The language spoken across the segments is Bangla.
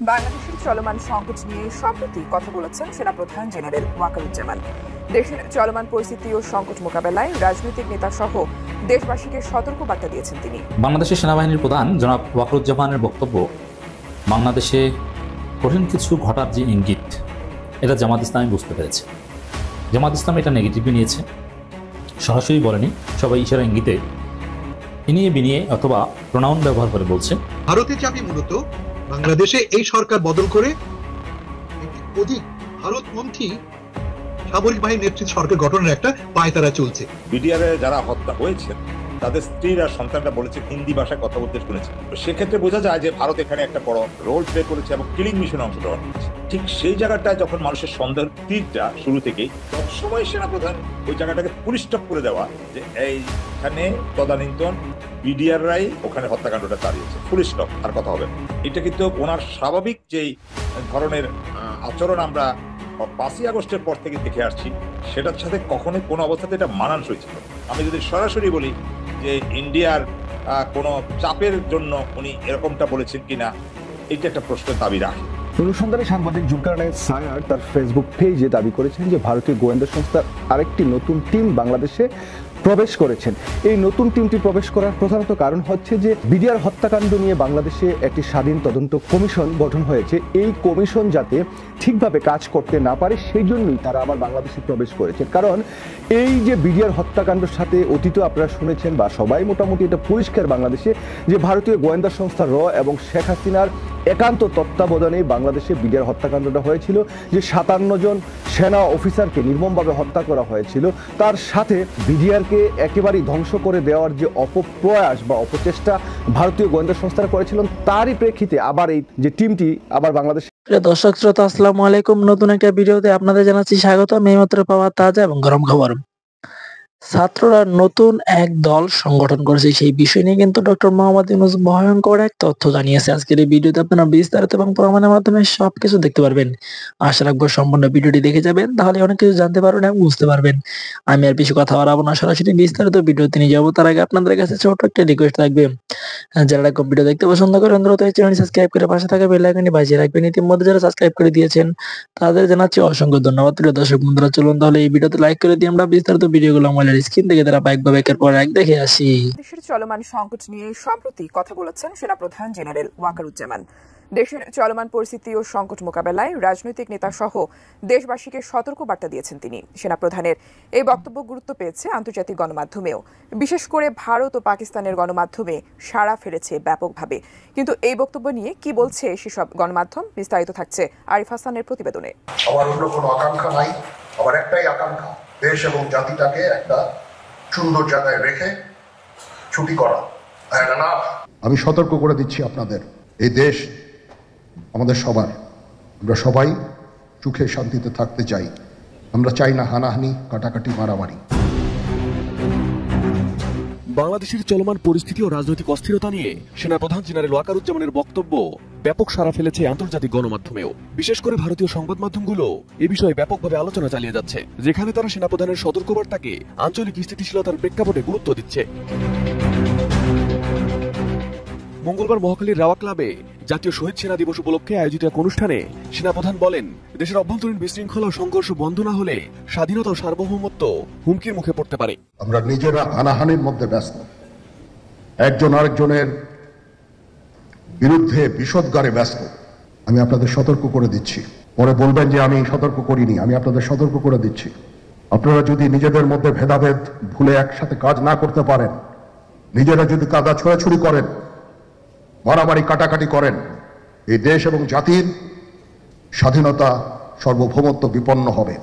বাংলাদেশের চলমান সংকট নিয়ে সম্প্রতি কথা বলেছেন সেনাপ্রধান জেনারেল ওয়াকারুজ্জামান। দেশের চলমান পরিস্থিতি ও সংকট মোকাবেলায় রাজনৈতিক নেতা সহ দেশবাসীকে সতর্ক বার্তা দিয়েছেন তিনি। বাংলাদেশের সেনাবাহিনীর প্রধান জনাব ওয়াকারুজ্জামানের বক্তব্য বাংলাদেশে কঠিন কিছু ঘটার যে ইঙ্গিত, এটা জামাত ইসলামী বুঝতে পেরেছে। জামাত ইসলাম এটা নেগেটিভলি নিয়েছে, সরাসরি বলেনি, সবাই ইশারা ইঙ্গিতে ইনিয়ে বিনিয়ে অথবা প্রোনাউন ব্যবহার করে বলছে। ভারতের চাবি মূলত বাংলাদেশে এই সরকার বদল করে একটি অধিক ভারতপন্থী সামরিক বাহিনী নেতৃত্ব সরকার গঠনের একটা পায়তারা চলছে। বিডিআরে যারা হত্যা হয়েছে তাদের স্ত্রীরা সন্তানরা বলেছে হিন্দি ভাষায় কথা বলতে শুনেছে। তো সেক্ষেত্রে বোঝা যায় যে ভারত এখানে একটা বড় রোল প্লে করেছে এবং কিলিং মিশনে অংশগ্রহণ করেছে। ঠিক সেই জায়গাটায় যখন মানুষের সন্দেহের তীরটা শুরু থেকেই সবসময় সেনাপ্রধান ওই জায়গাটাকে পুলিশ স্টপ করে দেওয়া যে এইখানে তদানীন্তন বিডিআররাই ওখানে হত্যাকাণ্ডটা চালিয়েছে, পুলিশ স্টপ, আর কথা হবে। এটা কিন্তু ওনার স্বাভাবিক যেই ধরনের আচরণ আমরা 5ই আগস্টের পর থেকে দেখে আসছি, সেটার সাথে কখনোই কোনো অবস্থাতে এটা মানানসই ছিল। আমি যদি সরাসরি বলি যে ইন্ডিয়ার কোনো চাপের জন্য উনি এরকমটা বলেছেন কিনা, এটা একটা প্রশ্নের দাবি রাখে। অনুসন্ধানী সাংবাদিক জুলকার নায়েক সায়ার তার ফেসবুক পেজে দাবি করেছেন যে ভারতীয় গোয়েন্দা সংস্থার আরেকটি নতুন টিম বাংলাদেশে প্রবেশ করেছেন। এই নতুন টিমটি প্রবেশ করার প্রধানত কারণ হচ্ছে যে বিডিআর হত্যাকাণ্ড নিয়ে বাংলাদেশে একটি স্বাধীন তদন্ত কমিশন গঠন হয়েছে। এই কমিশন যাতে ঠিকভাবে কাজ করতে না পারে সেই জন্যই তারা আবার বাংলাদেশে প্রবেশ করেছেন। কারণ এই যে বিডিআর হত্যাকাণ্ডের সাথে অতীত আপনারা শুনেছেন বা সবাই মোটামুটি এটা পরিষ্কার বাংলাদেশে যে ভারতীয় গোয়েন্দা সংস্থা র এবং শেখ হাসিনার একান্ত তত্ত্বাবধানে বাংলাদেশে বিডিআর হত্যাকাণ্ডটা হয়েছিল, যে 57 জন সেনা অফিসারকে নির্মমভাবে হত্যা করা হয়েছিল। তার সাথে বিডিআরকে একেবারেই ধ্বংস করে দেওয়ার যে অপপ্রয়াস বা অপচেষ্টা ভারতীয় গোয়েন্দা সংস্থারা করেছিলেন, তারই প্রেক্ষিতে আবার এই যে টিমটি আবার বাংলাদেশ। দর্শক শ্রোতা, আসসালামু আলাইকুম। নতুন একটা ভিডিওতে আপনাদের জানাচ্ছি স্বাগত। এইমাত্র পাওয়া তাজা এবং গরম খবর। ছাত্ররা নতুন এক দল সংগঠন করেছে, সেই বিষয় নিয়ে কিন্তু ডক্টর মোহাম্মদ ইউনূস ভয়ঙ্কর এক তথ্য জানিয়েছে। আজকের এই ভিডিওতে আপনারা বিস্তারিত এবং প্রমাণের মাধ্যমে সবকিছু দেখতে পারবেন। আশা রাখবো সম্পূর্ণ ভিডিওটি দেখে যাবেন, তাহলে অনেক কিছু জানতে পারবেন এবং বুঝতে পারবেন। আমি আর বেশি কথা বাড়াবো না, সরাসরি বিস্তারিত ভিডিওতে নিয়ে যাবো। তার আগে আপনাদের কাছে ছোট একটা রিকোয়েস্ট থাকবে, যারা এরকম ভিডিও দেখতে পছন্দ করেন দ্রুত এই চ্যানেলটি সাবস্ক্রাইব করে পাশে থাকা বেল আইকনটি বাজিয়ে রাখবেন। ইতিমধ্যে যারা সাবস্ক্রাইব করে দিয়েছেন তাদের জানাচ্ছি অসংখ্য ধন্যবাদ। প্রিয় দর্শক বন্ধুরা, চলুন তাহলে এই ভিডিওতে লাইক করে দিয়ে আমরা বিস্তারিত ভিডিওগুলো আমাদের স্ক্রিন থেকে তারা বাইক বা বাইকের পর এক দেখে আসি। দেশের চলমান সংকট নিয়ে সম্প্রতি কথা বলেছেন সেনাপ্রধান জেনারেল ওয়াকারুজ্জামান। দেশের চলমান পরিস্থিতি ও সংকট মোকাবেলায় রাজনৈতিক নেতা সহ দেশবাসীকে সতর্ক বার্তা দিয়েছেন তিনি। সেনাপ্রধানের এই বক্তব্য গুরুত্ব পেয়েছে আন্তর্জাতিক গণমাধ্যমেও, বিশেষ করে ভারত ও পাকিস্তানের গণমাধ্যমে সাড়া ফেলেছে ব্যাপকভাবে। কিন্তু এই বক্তব্য নিয়ে কি বলছে সেসব গণমাধ্যম, বিস্তারিত থাকছে আরিফ হাসানের প্রতিবেদনে। আমার অন্য কোনো আকাঙ্ক্ষা নাই, আমার একটাই আকাঙ্ক্ষা, দেশ এবং জাতিটাকে একটা সুন্দর জায়গায় রেখে ছুটি করা। আমি সতর্ক করে দিচ্ছি আপনাদের, এই দেশ আমাদের সবার, আমরা সবাই সুখে শান্তিতে থাকতে চাই। আমরা চাই না হানাহানি, কাটাকাটি, মারামারি। বাংলাদেশের চলমান পরিস্থিতি ও রাজনৈতিক অস্থিরতা নিয়ে সেনাপ্রধান জেনারেল ওয়াকারুজ্জামানের বক্তব্য ব্যাপক সাড়া ফেলেছে আন্তর্জাতিক গণমাধ্যমেও। বিশেষ করে ভারতীয় সংবাদ মাধ্যমগুলো এ বিষয়ে ব্যাপকভাবে আলোচনা চালিয়ে যাচ্ছে, যেখানে তারা সেনাপ্রধানের সতর্কবার্তাকে আঞ্চলিক স্থিতিশীলতার প্রেক্ষাপটে গুরুত্ব দিচ্ছে। মঙ্গলবার মহাখালীর রাওয়া ক্লাবে জাতীয় শহীদ সেনা দিবস উপলক্ষে আয়োজিত এক অনুষ্ঠানে সেনাপ্রধান বলেন, দেশের অভ্যন্তরীণ বিশৃঙ্খলা ও সংঘর্ষ বন্ধ না হলে স্বাধীনতা ও সার্বভৌমত্ব হুমকির মুখে পড়তে পারে। আমরা নিজেরা হানাহানির মধ্যে ব্যস্ত, একজন আরেকজনের বিরুদ্ধে বিষোদ্গারে ব্যস্ত। আমি আপনাদের সতর্ক করে দিচ্ছি, পরে বলবেন যে আমি সতর্ক করিনি। আমি আপনাদের সতর্ক করে দিচ্ছি, আপনারা যদি নিজেদের মধ্যে ভেদাভেদ ভুলে একসাথে কাজ না করতে পারেন, নিজেরা যদি কাদা ছোড়াছুড়ি করেন, মারামারি কাটাকাটি করেন, এই দেশ এবং জাতির স্বাধীনতা সার্বভৌমত্ব বিপন্ন হবে।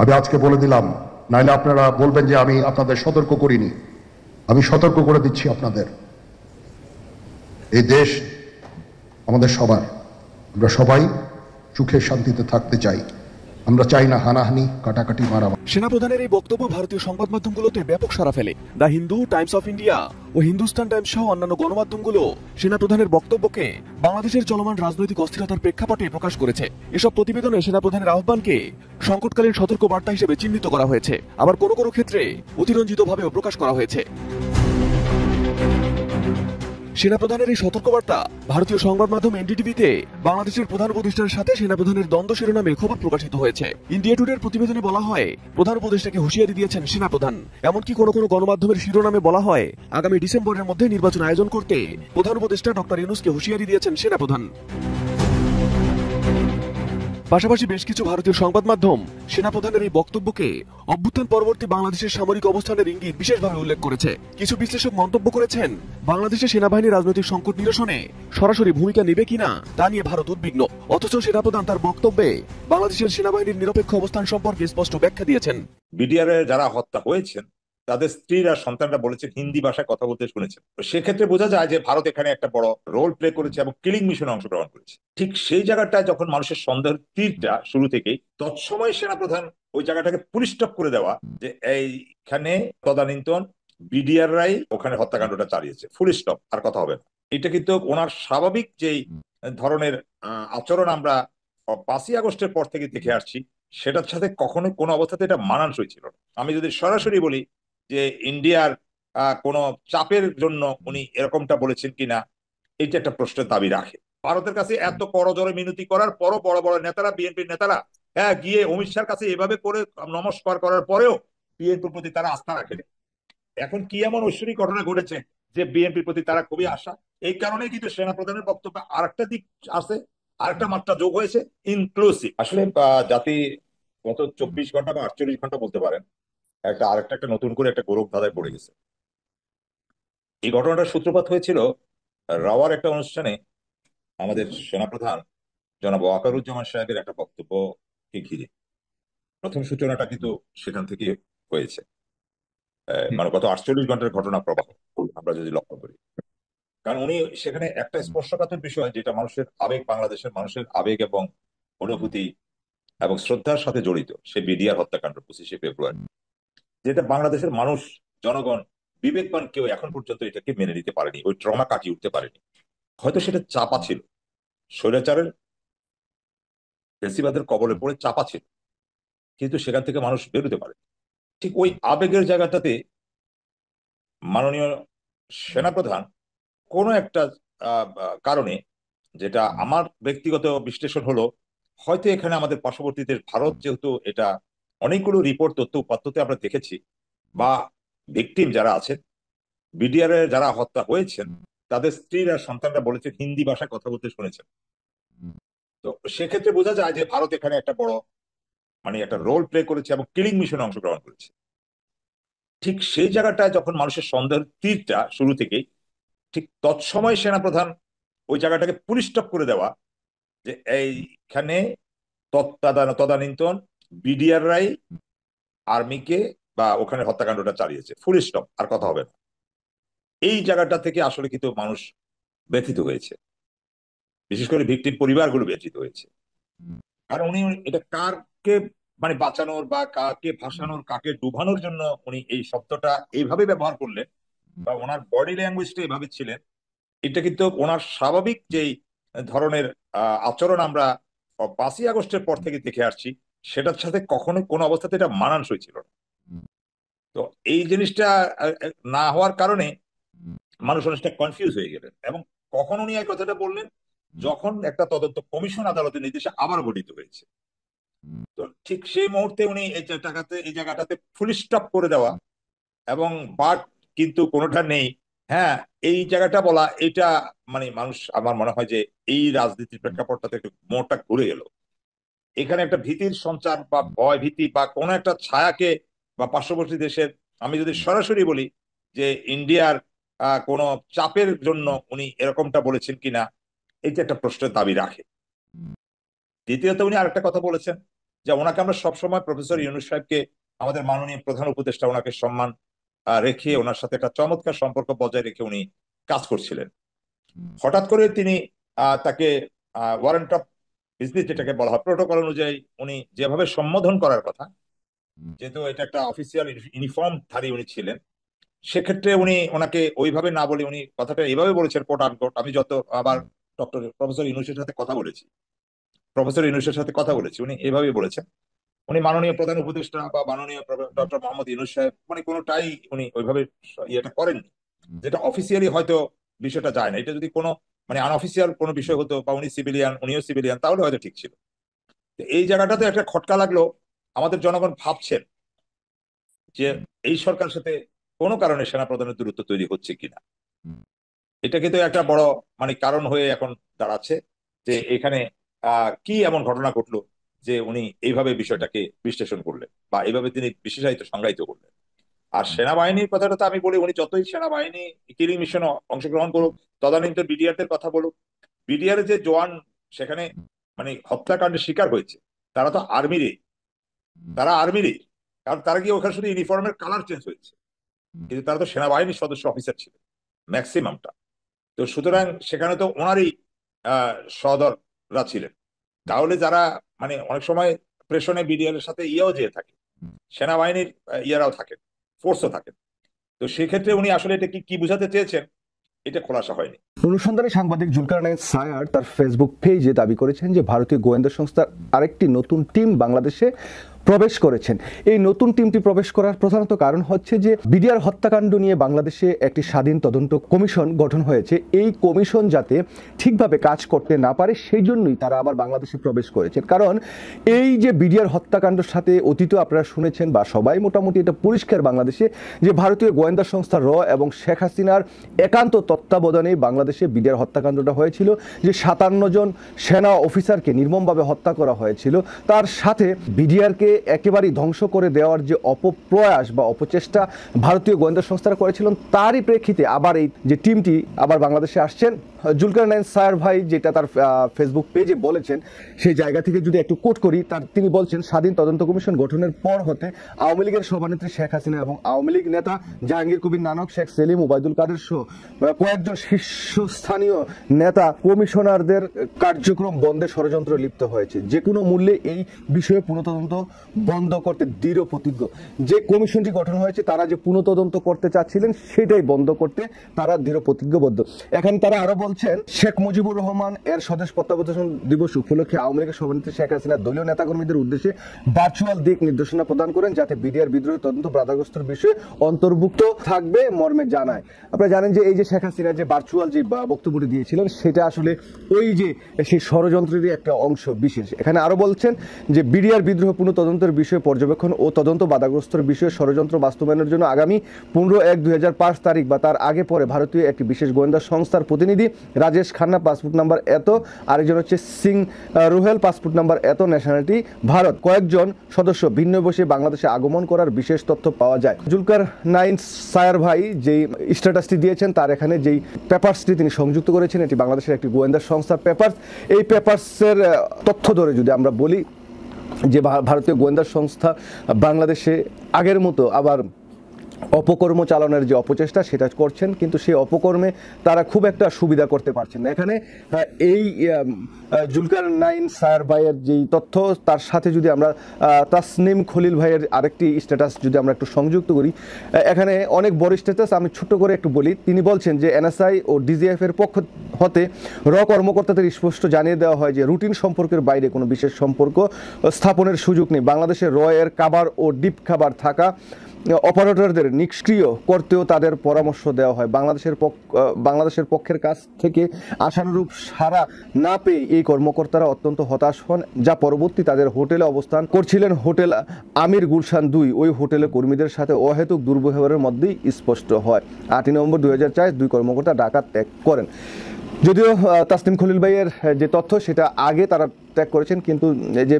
আমি আজকে বলে দিলাম, নাইলে আপনারা বলবেন যে আমি আপনাদের সতর্ক করিনি। আমি সতর্ক করে দিচ্ছি আপনাদের, এই দেশ আমাদের সবার, আমরা সবাই সুখে শান্তিতে থাকতে চাই। আমরা চাই না হানাহানি, কাটাকাটি, মারামারি। সেনাপ্রধানের এই বক্তব্য ভারতীয় সংবাদ মাধ্যমগুলোতে ব্যাপক সাড়া ফেলে। The Hindu, Times of India ও হিন্দুস্তান টাইমস সহ অন্যান্য গণমাধ্যমগুলো সেনাপ্রধানের বক্তব্যকে বাংলাদেশের চলমান রাজনৈতিক অস্থিরতার প্রেক্ষাপটে প্রকাশ করেছে। এসব প্রতিবেদনে সেনাপ্রধানের আহ্বানকে সংকটকালীন সতর্ক বার্তা হিসেবে চিহ্নিত করা হয়েছে, আবার কোনো কোনো ক্ষেত্রে অতিরঞ্জিতভাবেও প্রকাশ করা হয়েছে। সেনাপ্রধানের এই সতর্কবার্তা ভারতীয় সংবাদ মাধ্যম এনডিটিভিতে বাংলাদেশের প্রধান উপদেষ্টার সাথে সেনাপ্রধানের দ্বন্দ্ব শিরোনামে খবর প্রকাশিত হয়েছে। ইন্ডিয়া টুডের প্রতিবেদনে বলা হয়, প্রধান উপদেষ্টাকে হুঁশিয়ারি দিয়েছেন সেনাপ্রধান। এমনকি কোনো কোনো গণমাধ্যমের শিরোনামে বলা হয়, আগামী ডিসেম্বরের মধ্যে নির্বাচন আয়োজন করতে প্রধান উপদেষ্টা ডক্টর ইউনূসকে হুঁশিয়ারি দিয়েছেন সেনাপ্রধান। পাশাপাশি বেশ কিছু ভারতীয় সংবাদ মাধ্যম সেনাপ্রধানের এই বক্তব্যকে অভ্যুত্থান পরবর্তী বাংলাদেশের সামরিক অবস্থানের ইঙ্গিত বিশেষভাবে উল্লেখ করেছে। কিছু বিশ্লেষক মন্তব্য করেছেন, বাংলাদেশের সেনাবাহিনী রাজনৈতিক সংকট নিরসনে সরাসরি ভূমিকা নেবে কিনা তা নিয়ে ভারত উদ্বিগ্ন। অথচ সেনাপ্রধান তার বক্তব্যে বাংলাদেশের সেনাবাহিনীর নিরপেক্ষ অবস্থান সম্পর্কে স্পষ্ট ব্যাখ্যা দিয়েছেন। বিডিআর এর যারা হত্যা হয়েছেন তাদের স্ত্রীরা সন্তানরা বলেছেন হিন্দি ভাষায় কথা বলতে শুনেছেন। সেক্ষেত্রে বোঝা যায় যে ভারত এখানে একটা বড় রোল প্লে করেছে এবং কিলিং মিশনে অংশগ্রহণ করেছে। ঠিক সেই জায়গাটায় যখন মানুষের সন্দেহের তীরটা শুরু থেকেই, তৎসময় সেনাপ্রধান ওই জায়গাটাকে পুলিশ স্টপ করে দেওয়া যে এইখানে তদানীন্তন বিডিআর রাই ওখানে হত্যাকাণ্ডটা চালিয়েছে, ফুল স্টপ, আর কথা হবে না। এটা কিন্তু ওনার স্বাভাবিক যেই ধরনের আচরণ আমরা 5ই আগস্টের পর থেকে দেখে আসছি, সেটার সাথে কখনোই কোনো অবস্থাতে এটা মানানসই ছিল না। আমি যদি সরাসরি বলি যে ইন্ডিয়ার কোনো চাপের জন্য উনি এরকমটা বলেছেন কিনা, এইটা একটা প্রশ্নের দাবি রাখে। ভারতের কাছে এত করজোরে মিনতি করার পরও বড় বড় নেতারা, বিএনপির নেতারা গিয়ে অমিত শাহর কাছে এভাবে করে নমস্কার করার পরেও বিএনপির প্রতি তারা আস্থা রাখেন। এখন কি এমন ঐশ্বরিক ঘটনা ঘটেছে যে বিএনপির প্রতি তারা খুবই আশা? এই কারণেই কিন্তু সেনাপ্রধানের বক্তব্যে আরেকটা দিক আছে, আরেকটা মাত্রা যোগ হয়েছে, ইনক্লুসিভ। আসলে জাতি গত 24 ঘন্টা বা 48 ঘন্টা বলতে পারেন আরেকটা নতুন করে একটা গৌরব ধাঁধায় পড়ে গেছে। এই ঘটনাটার সূত্রপাত হয়েছিল রাওয়ার একটা অনুষ্ঠানে আমাদের সেনাপ্রধান জনাব ওয়াকারুজ্জামান সাহেবের একটা বক্তব্যকে ঘিরে। প্রথম সূচনাটা কিন্তু সেখান থেকে হয়েছে, মানে গত 48 ঘন্টার ঘটনা প্রবাহ আমরা যদি লক্ষ্য করি। কারণ উনি সেখানে একটা স্পর্শকাতর বিষয়, যেটা মানুষের আবেগ, বাংলাদেশের মানুষের আবেগ এবং অনুভূতি এবং শ্রদ্ধার সাথে জড়িত, সে বিডিআর হত্যাকাণ্ড 25শে ফেব্রুয়ারি, যেটা বাংলাদেশের মানুষ, জনগণ, বিবেকবান কেউ এখন পর্যন্ত এটাকে মেনে নিতে পারেনি, ওই ট্রমা কাটিয়ে উঠতে পারেনি। হয়তো সেটা চাপা ছিল, স্বৈরাচারের ফেসিবাদের কবলে পড়ে চাপা ছিল, কিন্তু সেখান থেকে মানুষ বেরোতে পারে। ঠিক ওই আবেগের জায়গাটাতে মাননীয় সেনাপ্রধান কোনো একটা কারণে, যেটা আমার ব্যক্তিগত বিশ্লেষণ হলো, হয়তো এখানে আমাদের পার্শ্ববর্তী দেশ ভারত, যেহেতু এটা অনেকগুলো রিপোর্ট, তথ্য উপাত্ততে আমরা দেখেছি, বা ভিকটিম যারা আছেন, বিডিআর এর যারা হত্যা হয়েছেন, তাদের স্ত্রীরা সন্তানরা বলেছেন হিন্দি ভাষায় কথা বলতে শুনেছেন। তো সেক্ষেত্রে বোঝা যায় যে ভারত এখানে একটা বড় একটা রোল প্লে করেছে এবং কিলিং মিশনে অংশগ্রহণ করেছে। ঠিক সেই জায়গাটায় যখন মানুষের সন্দেহের তীরটা শুরু থেকেই, ঠিক তৎসময় সেনাপ্রধান ওই জায়গাটাকে পুলিশ স্টপ করে দেওয়া যে এইখানে তদানীন্তন বিডিআর রাই আর্মিকে বা ওখানে হত্যাকাণ্ডটা চালিয়েছে, ফুল স্টপ, আর কথা হবে না। এই জায়গাটা থেকে আসলে কিন্তু মানুষ ব্যথিত হয়েছে, বিশেষ করে ভিকটিম পরিবারগুলো ব্যথিত হয়েছে। কারণ উনি এটা কারকে বাঁচানোর বা কাকে ভাসানোর, কাকে ডুবানোর জন্য উনি এই শব্দটা এইভাবে ব্যবহার করলেন, বা ওনার বডি ল্যাঙ্গুয়েজটা এভাবে ছিলেন, এটা কিন্তু ওনার স্বাভাবিক যেই ধরনের আচরণ আমরা 5ই আগস্টের পর থেকে দেখে আসছি, সেটার সাথে কখনোই কোনো অবস্থাতে এটা মানানসই ছিল না। তো এই জিনিসটা না হওয়ার কারণে মানুষ অনেকটা কনফিউজ হয়ে গেলেন। এবং কখন উনি এই কথাটা বললেন? যখন একটা তদন্ত কমিশন আদালতের নির্দেশে আবার গঠিত হয়েছে। তো ঠিক সেই মুহূর্তে উনি এই জায়গাটাতে ফুল স্টপ করে দেওয়া, এবং বাট কিন্তু কোনোটা নেই, হ্যাঁ, এই জায়গাটা বলা, এটা মানুষ, আমার মনে হয় যে এই রাজনীতির প্রেক্ষাপটটাতে একটু মোড়টা ঘুরে গেল। এখানে একটা ভীতির সঞ্চার বা ভয় ভীতি বা কোনো একটা ছায়াকে, বা পার্শ্ববর্তী দেশের, আমি যদি সরাসরি বলি যে ইন্ডিয়ার কোনো চাপের জন্য উনি এরকমটা বলেছেন কিনা, এটা একটা প্রশ্নের দাবি রাখে। দ্বিতীয়ত উনি আরেকটা কথা বলেছেন যে ওনাকে আমরা সবসময়, প্রফেসর ইউনূস সাহেবকে, আমাদের মাননীয় প্রধান উপদেষ্টা, ওনাকে সম্মান রেখে ওনার সাথে একটা চমৎকার সম্পর্ক বজায় রেখে উনি কাজ করছিলেন। হঠাৎ করে তিনি তাকে ওয়ারেন্ট অফ ভিজিট, যেটাকে বলা হয় প্রোটোকল অনুযায়ী, উনি যেভাবে সম্বোধন করার কথা, যেহেতু এটা একটা অফিসিয়াল ইউনিফর্ম ধারী উনি ছিলেন, সেক্ষেত্রে উনি ওনাকে ওইভাবে না বলে উনি কথাটা এইভাবে বলেছেন, কোট আনকোট। আমি যত আবার প্রফেসর ইউনূসের সাথে কথা বলেছি, উনি এভাবেই বলেছেন। উনি মাননীয় প্রধান উপদেষ্টা বা মাননীয় ডক্টর মোহাম্মদ ইউনূস সাহেব কোনোটাই উনি ওইভাবে ইয়েটা করেননি, যেটা অফিসিয়ালি হয়তো বিষয়টা যায় না। এটা যদি কোনো মানে আনঅফিসিয়াল কোনো বিষয় হতো বা উনি সিভিলিয়ান উনিও সিভিলিয়ান তাহলে হয়তো ঠিক ছিল। এই জায়গাটাতে একটা খটকা লাগলো। আমাদের জনগণ ভাবছেন যে এই সরকারের সাথে কোনো কারণে সেনাপ্রধানের দূরত্ব তৈরি হচ্ছে কিনা। এটা কিন্তু একটা বড় মানে কারণ হয়ে এখন দাঁড়াচ্ছে যে এখানে কি এমন ঘটনা ঘটলো যে উনি এইভাবে বিষয়টাকে বিশ্লেষণ করলেন বা এইভাবে তিনি বিশেষায়িত সংজ্ঞায়িত করলেন। আর সেনাবাহিনীর কথাটা তো আমি বলি, উনি যতই সেনাবাহিনী কিলিং মিশনে অংশগ্রহণ করুক, তদানীন্তন বিডিআর কথা বলুক, বিডিআর যে জওয়ান সেখানে মানে হত্যাকাণ্ডের শিকার হয়েছে তারা তো আর্মিরই, কারণ তারা গিয়ে ওখানে শুধু ইউনিফর্মের কালার চেঞ্জ হয়েছে, কিন্তু তারা তো সেনাবাহিনীর সদস্য অফিসার ছিল ম্যাক্সিমামটা। তো সুতরাং সেখানে তো ওনারই সহদররা ছিলেন। তাহলে যারা মানে অনেক সময় প্রেশনে বিডিআর এর সাথে যেয়ে থাকে, সেনাবাহিনীর ইয়েরাও থাকেন, ফোর্সও থাকেন। তো সেক্ষেত্রে উনি আসলে এটা কি বুঝাতে চেয়েছেন এটা খোলাসা হয়নি। অনুসন্ধানী সাংবাদিক জুলকারনাইন সায়ার তার ফেসবুক পেজে দাবি করেছেন যে ভারতীয় গোয়েন্দা সংস্থার আরেকটি নতুন টিম বাংলাদেশে প্রবেশ করেছেন। এই নতুন টিমটি প্রবেশ করার প্রধানত কারণ হচ্ছে যে বিডিআর হত্যাকাণ্ড নিয়ে বাংলাদেশে একটি স্বাধীন তদন্ত কমিশন গঠন হয়েছে। এই কমিশন যাতে ঠিকভাবে কাজ করতে না পারে সেই জন্যই তারা আবার বাংলাদেশে প্রবেশ করেছেন। কারণ এই যে বিডিআর হত্যাকাণ্ডের সাথে অতীত আপনারা শুনেছেন বা সবাই মোটামুটি এটা পরিষ্কার বাংলাদেশে যে ভারতীয় গোয়েন্দা সংস্থা র এবং শেখ হাসিনার একান্ত তত্ত্বাবধানে বাংলাদেশে বিডিআর হত্যাকাণ্ডটা হয়েছিল, যে 57 জন সেনা অফিসারকে নির্মমভাবে হত্যা করা হয়েছিল। তার সাথে বিডিআরকে একেবারেই ধ্বংস করে দেওয়ার যে অপপ্রয়াস বা অপচেষ্টা ভারতীয় গোয়েন্দা সংস্থারা করেছিলেন, তারই প্রেক্ষিতে আবার এই যে টিমটি আবার বাংলাদেশে আসছেন। জুলকারনাইন সায়ার ভাই যেটা তার ফেসবুক পেজে বলেছেন সেই জায়গা থেকে যদি একটু কোট করি, তিনি বলছেন স্বাধীন তদন্ত কমিশন গঠনের পর হতে আওয়ামী লীগের সভানেত্রী শেখ হাসিনা এবং আওয়ামী লীগ নেতা জাহাঙ্গীর কবির নানক, শেখ সেলিম, ওবায়দুল কাদের সহ কয়েকজন শীর্ষস্থানীয় নেতা কমিশনারদের কার্যক্রম বন্ধে ষড়যন্ত্র লিপ্ত হয়েছে। যে কোনো মূল্যে এই বিষয়ে পুনঃতদন্ত বন্ধ করতে দৃঢ় প্রতিজ্ঞ। যে কমিশনটি গঠন হয়েছে তারা যে পুনঃতদন্ত করতে চাচ্ছিলেন সেটাই বন্ধ করতে তারা দৃঢ় প্রতিজ্ঞবদ্ধ। এখানে তারা আরো বলছেন শেখ মুজিবুর রহমান এর স্বদেশ প্রত্যাবর্তন দিবস উপলক্ষে আওয়ামী লীগের সভানেত্রী শেখ হাসিনা দলীয় নেতাকর্মীদের উদ্দেশ্যে ভার্চুয়াল দিক নির্দেশনা প্রদান করেন যাতে বিডিআর বিদ্রোহ তদন্ত বাধাগ্রস্তের বিষয়ে অন্তর্ভুক্ত থাকবে মর্মে জানায়। আপনারা জানেন যে এই যে শেখ হাসিনা যে ভার্চুয়াল যে বক্তব্যটি দিয়েছিলেন সেটা আসলে ওই যে সেই ষড়যন্ত্রেরই একটা অংশ বিশেষ। এখানে আরো বলছেন যে বিডিআর বিদ্রোহ পুনঃতদন্তের বিষয়ে পর্যবেক্ষণ ও তদন্ত বাধাগ্রস্তের বিষয়ে ষড়যন্ত্র বাস্তবায়নের জন্য আগামী 15/1/2005 তারিখ বা তার আগে পরে ভারতীয় একটি বিশেষ গোয়েন্দা সংস্থার প্রতিনিধি রাজেশ খান্না, পাসপোর্ট নাম্বার এত, আরেকজন হচ্ছে সিং রুহেল, পাসপোর্ট নাম্বার এত, ন্যাশনালিটি ভারত, কয়েকজন সদস্য ভিন্ন বসে বাংলাদেশে আগমন করার বিশেষ তথ্য পাওয়া যায়। জুলকারনাইন সায়ার ভাই যেই স্ট্যাটাসটি দিয়েছেন তার এখানে যেই পেপারসটি তিনি সংযুক্ত করেছেন এটি বাংলাদেশের একটি গোয়েন্দা সংস্থার পেপারস। এই পেপারসের তথ্য ধরে যদি আমরা বলি যে ভারতীয় গোয়েন্দা সংস্থা বাংলাদেশে আগের মতো আবার অপকর্ম চালানোর যে অপচেষ্টা সেটা করছেন, কিন্তু সেই অপকর্মে তারা খুব একটা সুবিধা করতে পারছেন না। এখানে এই জুলকারনাইন সায়ার ভাইয়ের যেই তথ্য তার সাথে যদি আমরা তাসনিম খলিল ভাইয়ের আরেকটি স্ট্যাটাস যদি আমরা একটু সংযুক্ত করি, এখানে অনেক বড় স্ট্যাটাস, আমি ছোট্ট করে একটু বলি। তিনি বলছেন যে এনএসআই ও ডিজিএফ এর পক্ষ হতে র কর্মকর্তাদের স্পষ্ট জানিয়ে দেওয়া হয় যে রুটিন সম্পর্কের বাইরে কোনো বিশেষ সম্পর্ক স্থাপনের সুযোগ নেই। বাংলাদেশের র এর খাবার ও ডিপ খাবার থাকা অপারেটরদের নিষ্ক্রিয় করতেও তাদের পরামর্শ দেওয়া হয়। বাংলাদেশের পক্ষের কাছ থেকে আশানুরূপ সাড়া না পেয়ে এই কর্মকর্তারা অত্যন্ত হতাশ হন, যা পরবর্তী তাদের হোটেলে অবস্থান করছিলেন হোটেল আমির গুলশান 2 ওই হোটেলের কর্মীদের সাথে অহেতুক দুর্ব্যবহারের মধ্যেই স্পষ্ট হয়। 8 নভেম্বর 2004 দুই কর্মকর্তা ঢাকা ত্যাগ করেন। যদিও তাসনিম খলিল ভাইয়ের যে তথ্য সেটা আগে তারা ত্যাগ করেছেন, কিন্তু এই যে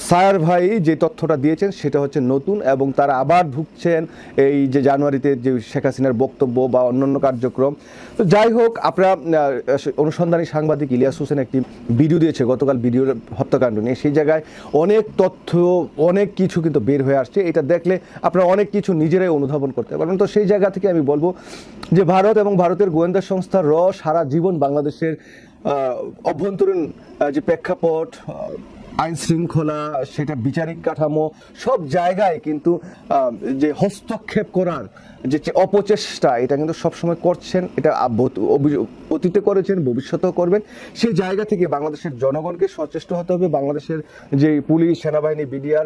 সায়ার ভাই যে তথ্যটা দিয়েছেন সেটা হচ্ছে নতুন, এবং তারা আবার ঢুকছেন এই যে জানুয়ারিতে যে শেখ হাসিনার বক্তব্য বা অন্যান্য কার্যক্রম। তো যাই হোক, আপনারা অনুসন্ধানী সাংবাদিক ইলিয়াস হোসেন একটি ভিডিও দিয়েছে গতকাল ভিডিওর হত্যাকাণ্ড নিয়ে, সেই জায়গায় অনেক তথ্য অনেক কিছু কিন্তু বের হয়ে আসছে। এটা দেখলে আপনারা অনেক কিছু নিজেরাই অনুধাবন করতে পারবেন। তো সেই জায়গা থেকে আমি বলবো যে ভারত এবং ভারতের গোয়েন্দা সংস্থা র সারা জীবন বাংলাদেশের অভ্যন্তরীণ যে প্রেক্ষাপট আইন শৃঙ্খলা, সেটা বিচারিক কাঠামো, সব জায়গায় কিন্তু যে হস্তক্ষেপ করার যে অপচেষ্টা, এটা কিন্তু সবসময় করছেন। এটা অতীতে করেছেন, ভবিষ্যতেও করবেন। সেই জায়গা থেকে বাংলাদেশের জনগণকে সচেষ্ট হতে হবে। বাংলাদেশের যে পুলিশ, সেনাবাহিনী, বিডিআর,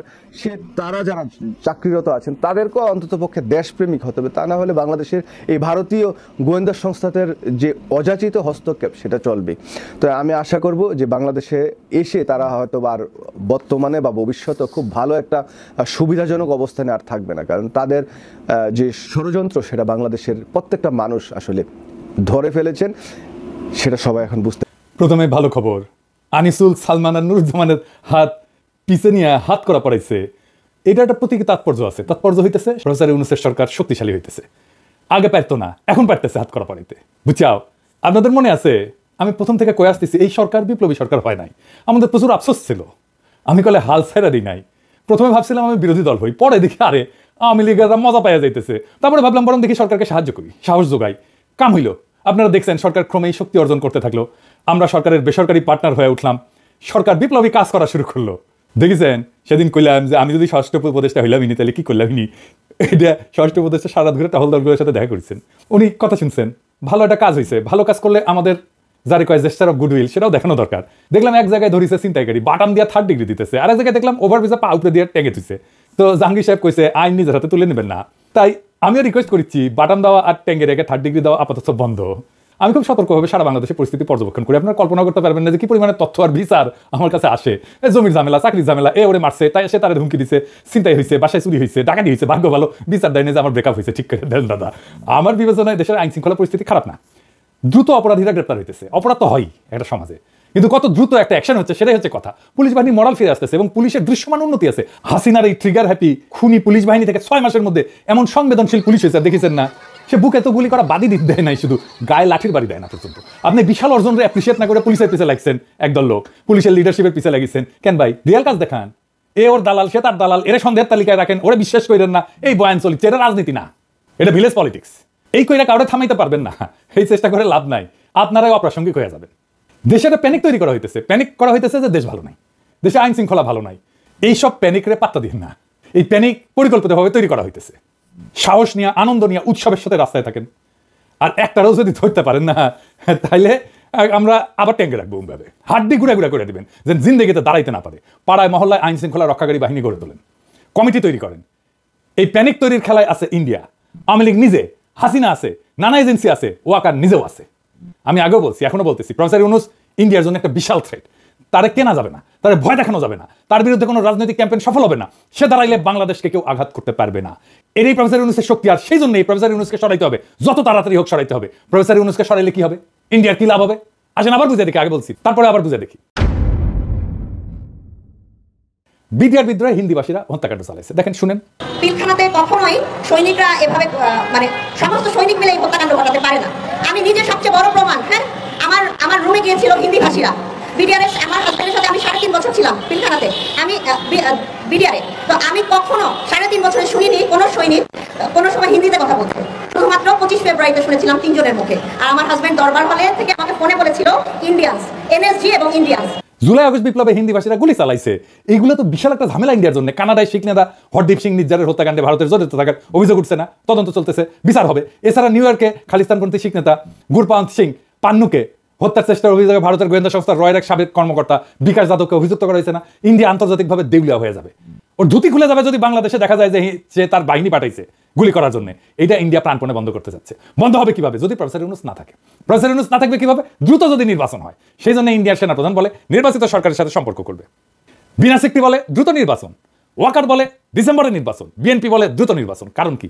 তারা যারা চাকরিরত আছেন তাদেরকেও অন্ততপক্ষে দেশপ্রেমিক হতে হবে। তা না হলে বাংলাদেশের এই ভারতীয় গোয়েন্দা সংস্থাদের যে অযাচিত হস্তক্ষেপ সেটা চলবে। তো আমি আশা করব যে বাংলাদেশে এসে তারা হয়তো আর বর্তমানে বা ভবিষ্যতে খুব ভালো একটা সুবিধাজনক অবস্থানে আর থাকবে না, কারণ তাদের যে ষড়যন্ত্র সেটা বাংলাদেশের প্রত্যেকটা মানুষ আসলে ধরে ফেলেছেন, সেটা সবাই এখন বুঝতে। প্রথমে ভালো খবর, আনিসুল সালমান আর নুরুজ্জামানের হাত পিছে নিয়ে হাত করা পড়াইছে। এটা একটা প্রতীকী তাৎপর্য আছে। তাৎপর্য হইতেছে প্রফেসর ইউনূসের সরকার শক্তিশালী হইতেছে। আগে পারতো না, এখন পারতেছে হাত করা পড়াইতে। বুঝছাও? আপনাদের মনে আছে আমি প্রথম থেকে কয়ে আসতেছি এই সরকার বিপ্লবী সরকার হয় নাই। আমাদের প্রচুর আফসোস ছিল। আমি কলে হাল ছাইরা দিই নাই। প্রথমে ভাবছিলাম আমি বিরোধী দল হই, পরে দেখি আরে আওয়ামী লীগেরা মজা পাইয়া যাইতেছে। তারপরে ভাবলাম বরং দেখি সরকারকে সাহায্য করি, সাহস যোগাই। কাম হইল। আপনারা দেখছেন সরকার ক্রমেই শক্তি অর্জন করতে থাকলো। আমরা সরকারের বেসরকারি পার্টনার হয়ে উঠলাম। সরকার বিপ্লবী কাজ করা শুরু করলো। দেখেছেন সেদিন কইলাম যে আমি যদি ষষ্ঠ উপদেষ্টা হইলাম ইনি, তাহলে কি করলাম ইনি। এটা ষষ্ঠ উপদেষ্টা সারা ঘুরে টহল দলগুলোর সাথে দেখা করেছেন। উনি কথা শুনছেন, ভালো একটা কাজ হয়েছে। ভালো কাজ করলে আমাদের যারে কয় জেস্টার অফ গুডউইল সেটাও দেখানো দরকার। দেখলাম এক জায়গায় ধরিছে ছিনতাইকারী, বাটাম দিয়ে 3rd ডিগ্রি দিতেছে। আর এক জায়গায় দেখলাম ওভারব্রিজে পা উপরে দিয়ে টেকে দিচ্ছে। তো জাহাঙ্গীর সাহেব কইছে আইন নিজের হাতে তুলে নেবেন না। তাই আমিও রিকোয়েস্ট করছি বাটাম দেওয়া আর ট্যাঙ্গে রেখে 3rd ডিগ্রি দেওয়া আপাতত বন্ধ। আমি খুব সতর্কভাবে সারা বাংলাদেশের পরিস্থিতি পর্যবেক্ষণ করি। আপনারা কল্পনা করতে পারবেন না যে কি পরিমাণে তথ্য আর বিচার আমার কাছে আসে। জমির ঝামেলা, চাকরির ঝামেলা, ওরে মারছে, তাই সে তারা হুমকি দিচ্ছে, চিন্তাই হয়েছে, বাসায় চুরি হয়েছে, ডাকাতি হয়েছে, ভাগ্য ভালো বিচার দেয়নি যে আমার ব্রেকআপ হয়েছে। ঠিক করে দেন দাদা, আমার বিবেচনায় দেশের আইন শৃঙ্খলা পরিস্থিতি খারাপ না। দ্রুত অপরাধীরা গ্রেপ্তার হইতেছে। অপরাধ তো হয় একটা সমাজে, কিন্তু কত দ্রুত একটা অ্যাকশন হচ্ছে সেটাই হচ্ছে কথা। পুলিশ বাহিনী মরাল ফিরে আসতেছে এবং পুলিশের দৃশ্যমান উন্নতি আছে। হাসিনার এই ট্রিগার হ্যাপি খুনি পুলিশ বাহিনী থেকে 6 মাসের মধ্যে এমন সংবেদনশীল পুলিশ হয়েছে, দেখেছেন না? সে বুকে তো গুলি করা বাদই দেয় নাই, শুধু গায়ে লাঠির বাড়ি দেয় না পর্যন্ত। আপনি বিশাল অর্জনরে অ্যাপ্রিসিয়েট না করে পুলিশের পিছে লাগছেন একদল লোক, পুলিশের লিডারশিপের পিছে লাগিয়েছেন। কেন ভাই? রিয়াল কাজ দেখান। ওর দালাল, সে তার দালাল, এরা সন্দেহের তালিকায় রাখেন, ওরা বিশ্বাস করেন না। এই বয়ান চলিচ্ছে, এটা রাজনীতি না, এটা ভিলেজ পলিটিক্স। এই কইরা কাউরে থামাইতে পারবেন না। এই চেষ্টা করে লাভ নাই, আপনারাই অপ্রাসঙ্গিক হয়ে যাবেন। দেশে একটা প্যানিক তৈরি করা হইতেছে। প্যানিক করা হইতেছে যে দেশ ভালো নাই, দেশে আইন শৃঙ্খলা ভালো নাই। এইসব প্যানিকরে পাত্তা দিন না। এই প্যানিক পরিকল্পিতভাবে তৈরি করা হইতেছে। সাহস নিয়ে, আনন্দ নিয়ে, উৎসবের সাথে রাস্তায় থাকেন। আর একটারও যদি ধরতে পারেন না, তাইলে আমরা আবার ট্যাঙ্কে রাখবো। ভাবে হাড্ডি গুড়া গুড়া করে দিবেন, যে জিন্দেগিতে দাঁড়াইতে না পারে। পাড়ায় মহল্লায় আইন শৃঙ্খলা রক্ষাকারী বাহিনী গড়ে তোলেন, কমিটি তৈরি করেন। এই প্যানিক তৈরির খেলায় আছে ইন্ডিয়া, আওয়ামী লীগ নিজে, হাসিনা আছে, নানা এজেন্সি আছে, ওয়াকার নিজেও আছে। আমি আগেও বলছি, এখনো বলতেছি, প্রফেসর ইউনূস ইন্ডিয়ার জন্য একটা বিশাল থ্রেট। তারে কেনা যাবে না, তারে ভয় দেখানো যাবে না, তার বিরুদ্ধে কোনো রাজনৈতিক ক্যাম্পেইন সফল হবে না। সে দাঁড়াইলে বাংলাদেশকে কেউ আঘাত করতে পারবে না। এরই প্রফেসর ইউনূসের শক্তি। আর সেই জন্য এই প্রফেসর ইউনূসকে সরাইতে হবে, যত তাড়াতাড়ি হোক সরাইতে হবে। প্রফেসর ইউনূসকে সরাইলে কি হবে? ইন্ডিয়ার কি লাভ হবে? আসেন আবার বুঝে দেখি। আগে বলছি, তারপরে আবার বুঝে দেখি। বিডিআর বিদ্রোহে হিন্দিভাষীরা হত্যাকাণ্ড চালাইছে। দেখেন, শুনেন। পিলখানাতে কখনোই সৈনিকরা এভাবে মানে সমস্ত সৈনিক মিলে এই হত্যাকাণ্ড ঘটাতে পারে না। আমি নিজে সবচেয়ে বড় প্রমাণ। হ্যাঁ, আমার রুমে গিয়েছিল হিন্দিভাষীরা। বিডিআরের আমার হাজবেন্ডের সাথে আমি 3.5 বছর ছিলাম পিলখানাতে, আমি বিডিআরে। তো আমি কখনো 3.5 বছরে শুনিনি কোনো সৈনিক কোনো সময় হিন্দিতে কথা বলতে। শুধুমাত্র 25 ফেব্রুয়ারিতে শুনেছিলাম 3 জনের মুখে। আর আমার হাজবেন্ড দরবার হলে থেকে আমাকে ফোনে বলেছিল ইন্ডিয়ান্স, এনএসজি এবং ইন্ডিয়ান্স। জুলাই আগস্ট বিপ্লবে হিন্দিভাষীরা গুলি চালাইছে। এইগুলো তো বিশাল একটা ঝামেলা ইন্ডিয়ার জন্য। কানাডায় শিখ নেতা হরদীপ সিং নির্জারের হত্যাকাণ্ডে ভারতের জড়িত থাকার অভিযোগ উঠছে না? তদন্ত চলতেছে, বিচার হবে। এছাড়া নিউ ইয়র্কে খালিস্তানপন্থী শিখ নেতা গুরপান্ত সিং পান্নুকে হত্যার চেষ্টার অভিযোগে ভারতের গোয়েন্দা সংস্থা রয়ের এক সাবেক কর্মকর্তা বিকাশ যাদবকে অভিযুক্ত করা হয়েছে না? ইন্ডিয়া আন্তর্জাতিকভাবে দেউলিয়া হয়ে যাবে, ওর ধুতি খুলে যাবে যদি বাংলাদেশে দেখা যায় যে তার বাহিনী পাঠাইছে গুলি করার জন্য। এটা ইন্ডিয়া প্রাণপণে বন্ধ করতে যাচ্ছে। বন্ধ হবে কিভাবে? যদি প্রফেসর ইউনূস না থাকে। প্রফেসর ইউনূস না থাকবে কিভাবে? দ্রুত যদি নির্বাচন হয়। সেই জন্য ইন্ডিয়ার সেনাপ্রধান বলে নির্বাচিত সরকারের সাথে সম্পর্ক করবে। বিনা সিকটি বলে দ্রুত নির্বাচন, ওয়াকার বলে ডিসেম্বরে নির্বাচন, বিএনপি বলে দ্রুত নির্বাচন। কারণ কি?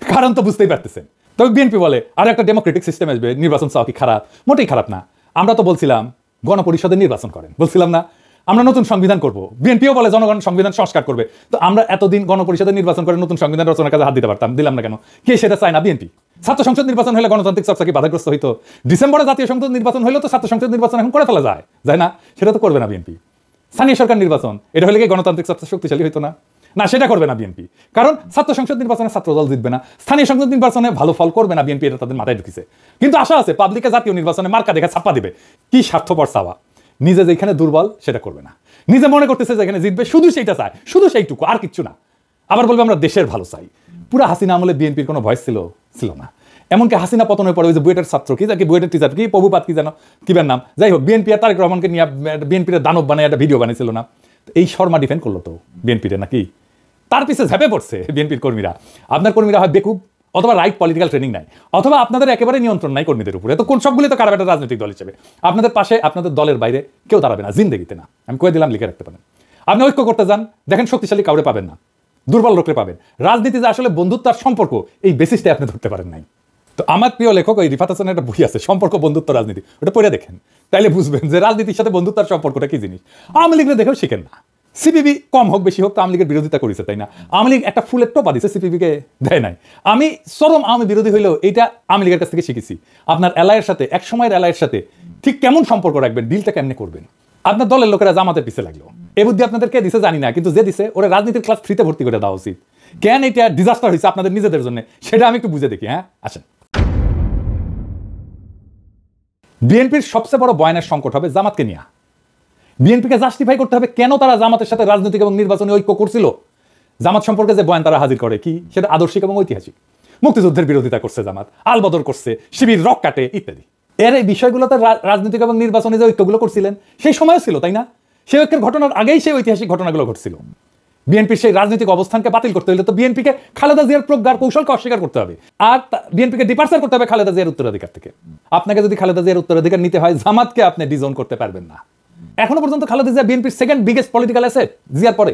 কারণ তো বুঝতেই পারতেছেন। তবে বিএনপি বলে আর একটা ডেমোক্রেটিক সিস্টেম আসবে, নির্বাচন চাওয়া কি খারাপ? মোটেই খারাপ না। আমরা তো বলছিলাম গণপরিষদে নির্বাচন করেন, বলছিলাম না আমরা নতুন সংবিধান করব। বিএনপিও বলে জনগণ সংবিধান সংস্কার করবে। তো আমরা এতদিন গণপরিষদে নির্বাচন করে নতুন সংবিধান রচনার কাজে হাত দিতে পারতাম, দিলাম না কেন? কে সেটা চায় না? বিএনপি। ছাত্র সংসদ নির্বাচন হলে গণতান্ত্রিক চর্চা কি বাধাগ্রস্ত হইতো? ডিসেম্বরে জাতীয় সংসদ নির্বাচন হলে তো ছাত্র সংসদ নির্বাচন এখন করে ফেলা যায়, যায় না? সেটা তো করবে না বিএনপি। স্থানীয় সরকার নির্বাচন, এটা হলে কি গণতান্ত্রিক চর্চা শক্তিশালী হইতো না? না, সেটা করবে না বিএনপি। কারণ ছাত্র সংসদ নির্বাচনে ছাত্র দল জিতবে না, স্থানীয় সংসদ নির্বাচনে ভালো ফল করবে না বিএনপি, এটা তাদের মাথায় ঢুকিছে। কিন্তু আশা আছে পাবলিকে জাতীয় নির্বাচনে মার্কা দেখে ছাপ্পা দিবে। কি স্বার্থপর চাওয়া! নিজে যেখানে দুর্বল সেটা করবে না, নিজে মনে করতেছে যেখানে জিতবে শুধু সেইটা চায়, শুধু সেইটুকু, আর কিচ্ছু না। আবার বলবে আমরা দেশের ভালো চাই। পুরো হাসিনা আমলে বিএনপির কোনো ভয়েস ছিল না। এমনকি হাসিনা পতনের পরে ওই যে বুয়েটের ছাত্র কি যাকে বুয়েটের টিচার কি প্রভুপাত কি জানো কিবার নাম, যাই হোক, বিএনপি আর তারেক রহমানকে নিয়ে বিএনপির দানব বানায় একটা ভিডিও বানিয়েছিল না, এই শর্মা ডিফেন্ড করলো তো বিএনপির নাকি, তার পিছে ঝাঁপে পড়ছে বিএনপির কর্মীরা। আপনার কর্মীরা হয় বেকুব, অথবা রাইট পলিটিক্যাল ট্রেনিং নাই, অথবা আপনাদের একেবারে নিয়ন্ত্রণ নাই কর্মীদের উপরে। তো কোন সবগুলি তো খারাপ একটা রাজনৈতিক দল হিসেবে আপনাদের পাশে আপনাদের দলের বাইরে কেউ দাঁড়াবে না জিন্দেগিতে না, আমি কয়ে দিলাম, লিখে রাখতে পারেন। আপনি ঐক্য করতে যান, দেখেন শক্তিশালী কাউরে পাবেন না, দুর্বল লোকরে পাবেন। রাজনীতি যে আসলে বন্ধুত্ব আর সম্পর্ক, এই বেসিসটা আপনি ধরতে পারেন নাই। তো আমার প্রিয় লেখক ওই রিফাত হাসানের একটা বই আছে সম্পর্ক বন্ধুত্ব রাজনীতি, ওটা পড়ে দেখেন, তাইলে বুঝবেন যে রাজনীতির সাথে বন্ধুত্ব আর সম্পর্কটা কি জিনিস। আওয়ামী লীগের দেখেও শিখেন না। সিপিবি কম হোক বেশি হোক তো আওয়ামী লীগের বিরোধিতা করেছে, তাই না? আওয়ামী লীগ একটা ফুলের টোপা দিচ্ছে, সিপিবিকে দেয় নাই। আমি চরম আওয়ামী বিরোধী হইলেও এইটা আওয়ামী লীগের কাছ থেকে শিখেছি। আপনার এলায়ের সাথে, এক সময়ের এলায়ের সাথে ঠিক কেমন সম্পর্ক রাখবেন, ডিলটা কেমনে করবেন। আপনার দলের লোকেরা জামাতের পিছে লাগলো, এই বুদ্ধি আপনাদের কে দিছে জানি না, কিন্তু যে দিছে ওরা রাজনীতির ক্লাস 3-তে ভর্তি করে দেওয়া উচিত। কেন এটা ডিজাস্টার হয়েছে আপনাদের নিজেদের জন্য, সেটা আমি একটু বুঝে দেখি। হ্যাঁ, আসেন। বিএনপির সবচেয়ে বড় বয়ানের সংকট হবে জামাতকে নিয়ে। বিএনপিকে জাস্টিফাই করতে হবে কেন তারা জামাতের সাথে রাজনৈতিক এবং নির্বাচনী ঐক্য করছিল। জামাত সম্পর্কে যে বয়ান তারা হাজির করে কি সেটা আদর্শিক এবং ঐতিহাসিক। মুক্তিযুদ্ধের বিরোধিতা করছে জামাত, আলবদর করছে, শিবির রক কাটে ইত্যাদি। এর এই বিষয়গুলোতে রাজনৈতিক এবং নির্বাচনী যে ঐক্যগুলো করছিলেন সেই সময় ছিল, তাই না? সেই ঐক্যের ঘটনার আগেই সেই ঐতিহাসিক ঘটনাগুলো ঘটছিল। বিএনপির সেই রাজনৈতিক অবস্থানকে বাতিল করতে হলে তো বিএনপিকে খালেদা জিয়ার প্রজ্ঞার কৌশলকে অস্বীকার করতে হবে, আর বিএনপিকে ডিপার্চার করতে হবে খালেদা জিয়ার উত্তরাধিকার থেকে। আপনাকে যদি খালেদা জিয়ার উত্তরাধিকার নিতে হয়, জামাতকে আপনি ডিজোন করতে পারবেন না। এখনো পর্যন্ত খালেদা জিয়া বিএনপির সেকেন্ড বিগেস্ট পলিটিক্যাল অ্যাসেট, জিয়ার পরে।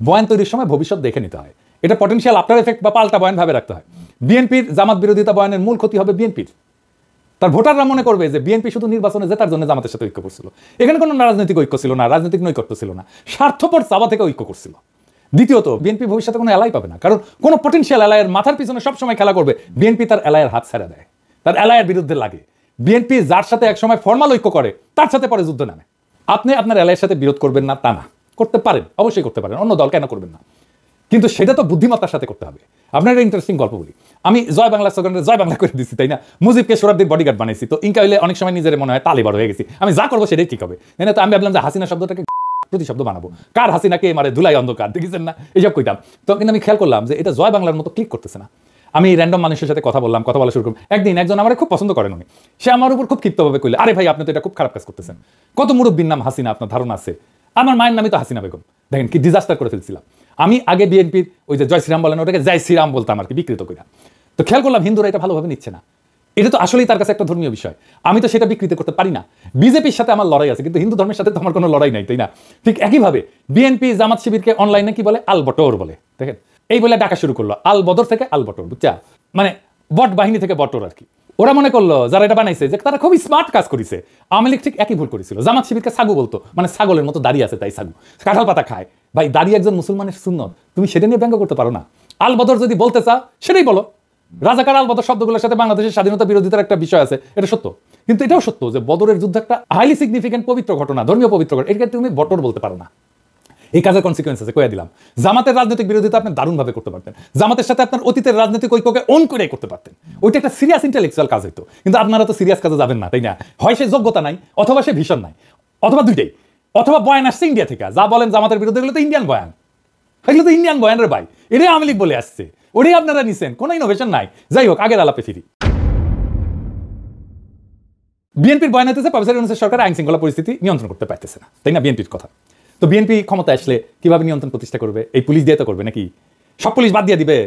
বয়ান তৈরির সময় ভবিষ্যৎ দেখে নিতে হয়, এটা পটেনশিয়াল আফটার এফেক্ট বা পাল্টা বয়ান ভাবে রাখতে হয়। বিএনপির জামাত বিরোধিতা বয়ানের মূল ক্ষতি হবে বিএনপির। তার ভোটাররা মনে করবে যে বিএনপি শুধু নির্বাচনে জেতার জন্য জামাতের সাথে ঐক্য করছিল। এখানে কোনো রাজনৈতিক ঐক্য ছিল না, রাজনৈতিক নৈকট্য ছিল না, স্বার্থপর চাওয়া থেকে ঐক্য করছিল। দ্বিতীয়ত, বিএনপি ভবিষ্যতে কোনো এলাই পাবে না, কারণ কোনো পটেনশিয়াল এলাইয়ের মাথার পিছনে সবসময় খেলা করবে বিএনপি, তার এলাইয়ের হাত ছেড়ে দেয়, তার এলাইয়ের বিরুদ্ধে লাগে। বিএনপি যার সাথে একসময় ফর্মাল ঐক্য করে তার সাথে পরে যুদ্ধ নামে। আপনি আপনার এলাইয়ের সাথে বিরোধ করবেন না তা না, করতে পারেন, অবশ্যই করতে পারেন, অন্য দল কেন করবেন না, কিন্তু সেটা তো বুদ্ধিমত্তার সাথে করতে হবে। আপনার একটা ইন্টারেস্টিং গল্প বলি। আমি জয় বাংলা স্লোগানে জয় বাংলা করে দিচ্ছি, তাই না? মুজিবকে সোহরাবদের বডিগার্ড বানাইছি, তো ইনকা হইলে অনেক সময় নিজের মনে হয় তালিবান হয়ে গেছি, আমি যা করবো সেটাই ঠিক হবে, তাই না? তো আমি ভাবলাম যে হাসিনা শব্দটাকে প্রতিশব্দ বানাবো, কার হাসিনাকে মারে ধুলাই অন্ধকার, দেখেছেন না, এইসব কইতাম। তো কিন্তু আমি খেয়াল করলাম যে এটা জয় বাংলার মতো ক্লিক করতেছে না। আমি র্যান্ডম মানুষের সাথে কথা বললাম, কথা বলা শুরু করলাম। একদিন একজন আমার খুব পছন্দ করেন উনি, সে আমার উপর খুব ক্ষিপ্তভাবে কইলে, আরে ভাই আপনি তো এটা খুব খারাপ কাজ করতেছেন, কত মুরব্বীর নাম হাসিনা, আপনার ধারণা আছে? আমার মায়ের নামই তো হাসিনা বেগম। দেখেন কি ডিজাস্টার করে ফেলছিলাম। আমি আগে বিএনপির ওই যে জয় শ্রীরাম বলেন, ওটাকে জয় শ্রীরাম বলতাম আর কি, বিকৃত কইরা। তো খেয়াল করলাম হিন্দুরা এটা ভালোভাবে নিচ্ছে না, এটা তো আসলেই তার কাছে একটা ধর্মীয় বিষয়, আমি তো সেটা বিকৃত করতে পারি না। বিজেপির সাথে আমার লড়াই আছে, কিন্তু হিন্দু ধর্মের সাথে তো আমার কোনো লড়াই নাই, তাই না? ঠিক একইভাবে বিএনপি জামাত শিবিরকে অনলাইনে কি বলে, আল বটর বলে। দেখেন এই বলে ডাকা শুরু করলো, আল বদর থেকে আল বটর, বুঝছা? মানে বট বাহিনী থেকে বটর আর কি। ওরা মনে করলো যারা এটা বানাইছে যে তারা খুবই স্মার্ট কাজ করেছে। আওয়ামী লীগ ঠিক একই ভুল করেছিল, জামাত শিবিরকে ছাগু বলতো, মানে ছাগলের মতো দাঁড়িয়ে আছে তাই ছাগু, কাঁঠাল পাতা খায়। ভাই দাঁড়িয়ে একজন মুসলমানের সুন্নত, তুমি সেটা নিয়ে ব্যঙ্গ করতে পারো না? আল বদর যদি বলতে চাও সেটাই বলো। রাজাকার আল বদর শব্দগুলোর সাথে বাংলাদেশের স্বাধীনতা বিরোধিতার একটা বিষয় আছে, এটা সত্য, কিন্তু এটাও সত্য যে বদরের যুদ্ধ একটা হাইলি সিগনিফিকেন্ট পবিত্র ঘটনা, ধর্মীয় পবিত্র ঘটনা, এটাকে তুমি বটর বলতে পারো না। এই কাজের কনসিকুয়েন্স আছে, কয়ে দিলাম। জামাতের রাজনৈতিক বিরোধিতা আপনি দারুণভাবে করতে পারতেন, জামাতের সাথে আপনার অতীতের রাজনৈতিক ঐক্যকে অন করে করতে পারতেন, ওইটা একটা সিরিয়াস ইন্টেলেকচুয়াল কাজ হইতো। কিন্তু আপনারা তো সিরিয়াস কাজে যাবেন না, তাই না? হয় সে যোগ্যতা নাই, অথবা সে ভীষণ নাই, অথবা দুইটাই, অথবা বয়ান আসছে ইন্ডিয়া থেকে, যা বলেন জামাতের বিরুদ্ধে, এগুলো তো ইন্ডিয়ান বয়ান, এগুলো তো ইন্ডিয়ান বয়ানের ভাই, এটাই আওয়ামী লীগ বলে আসছে, ওটাই আপনারা নিছেন, কোনো ইনোভেশন নাই। যাই হোক, আগের আলাপে ফিরি। বিএনপির বয়ান হইতেছে প্রফেসর ইউনূসের সরকার আইন শৃঙ্খলা পরিস্থিতি নিয়ন্ত্রণ করতে পারতেছে না, তাই না? বিএনপির কথা। তো বিএনপি ক্ষমতা আসলে কিভাবে নিয়ন্ত্রণ প্রতিষ্ঠা করবে? এই পুলিশ দিয়ে তো করবে নাকি? সব পুলিশ বাদ দিয়ে দিবে?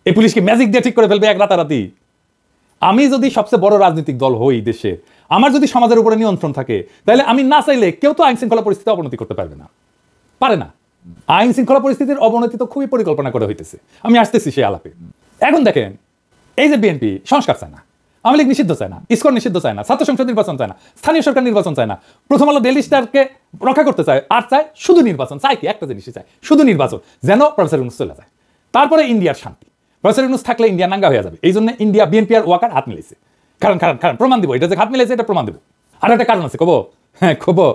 এই পুলিশকে ম্যাজিক দিয়ে ঠিক করে ফেলবে এক রাতারাতি? আমি যদি সবচেয়ে বড় রাজনৈতিক দল হই দেশে, আমার যদি সমাজের উপরে নিয়ন্ত্রণ থাকে, তাহলে আমি না চাইলে কেউ তো আইন শৃঙ্খলা পরিস্থিতি অবনতি করতে পারবে না, পারে না। আইন শৃঙ্খলা পরিস্থিতির অবনতি তো খুবই পরিকল্পনা করে হইতেছে, আমি আসতেছি সেই আলাপে। এখন দেখেন, এই যে বিএনপি সংস্কার চায় না, আওয়ামী লীগ নিষিদ্ধ চায় না, ইসকন নিষিদ্ধ চায় না, ছাত্র সংসদ নির্বাচন চায় না, স্থানীয় সরকার নির্বাচন চায় না, প্রথম আলো ডেইলি স্টারকে রক্ষা করতে চায়, আর চায় শুধু নির্বাচন। চায় কি? একটা জিনিসই চায়, শুধু নির্বাচন, যেন প্রফেসর ইউনূস চলে যায়। তারপরে ইন্ডিয়ার শান্তি, প্রফেসর ইউনূস থাকলে ইন্ডিয়া নাঙ্গা হয়ে যাবে। এই জন্য ইন্ডিয়া বিএনপি আর ওয়াকার হাত মিলেছে। কারণ কারণ কারণ প্রমাণ দিব, এটা যে হাত মিলেছে এটা প্রমাণ দেবো। আর একটা কারণ আছে, কবো? হ্যাঁ কবো।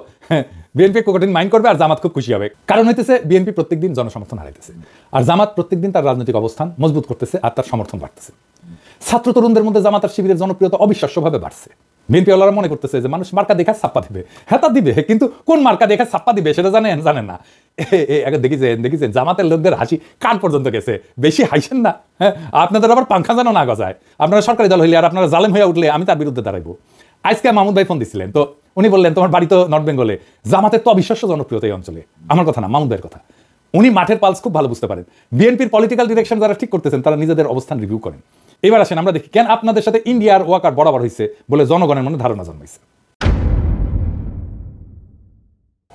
বিএনপি কঠিন মাইন্ড করবে আর জামাত খুব খুশি হবে। কারণ হইতেছে বিএনপি প্রত্যেকদিন জনসমর্থন হারাইতেছে, আর জামাত প্রত্যেকদিন তার রাজনৈতিক অবস্থান মজবুত করতেছে আর তার সমর্থন বাড়তেছে। ছাত্র তরুণদের মধ্যে জামাত আর শিবিরের জনপ্রিয়তা অবিশ্বাস্যভাবে বাড়ছে। বিএনপি ওয়ালারা মনে করতেছে যে মানুষ মার্কা দেখা ছাপ্পা দিবে, হ্যাঁ তা দিবে, কিন্তু কোন মার্কা দেখা ছাপ্পা দিবে সেটা জানেন না। দেখেছেন জামাতের লোকদের হাসি কান পর্যন্ত গেছে, বেশি হাসেন না, হ্যাঁ আপনাদের আবার পাংখা যেন না গজায়। আপনারা সরকারি দল হইলে আর আপনারা জালেম হয়ে উঠলে আমি তার বিরুদ্ধে দাঁড়াইবো। আজকে মাহমুদ ভাই ফোন দিছিলেন, তো উনি বললেন তোমার বাড়ি তো নর্থ বেঙ্গলে, জামাতের তো অবিশ্বাস্য জনপ্রিয়তা এই অঞ্চলে। আমার কথা না, মাহমুদ ভাইয়ের কথা। উনি মাঠের পালস খুব ভালো বুঝতে পারেন। বিএনপির পলিটিক্যাল ডিরেকশন যারা ঠিক করতেছেন তারা নিজেদের অবস্থান রিভিউ করেন। এবার আসেন আমরা দেখি কেন আপনাদের সাথে ইন্ডিয়ার ওয়াকার বরাবর হয়েছে বলে জনগণের মনে ধারণা জন্মাইছে।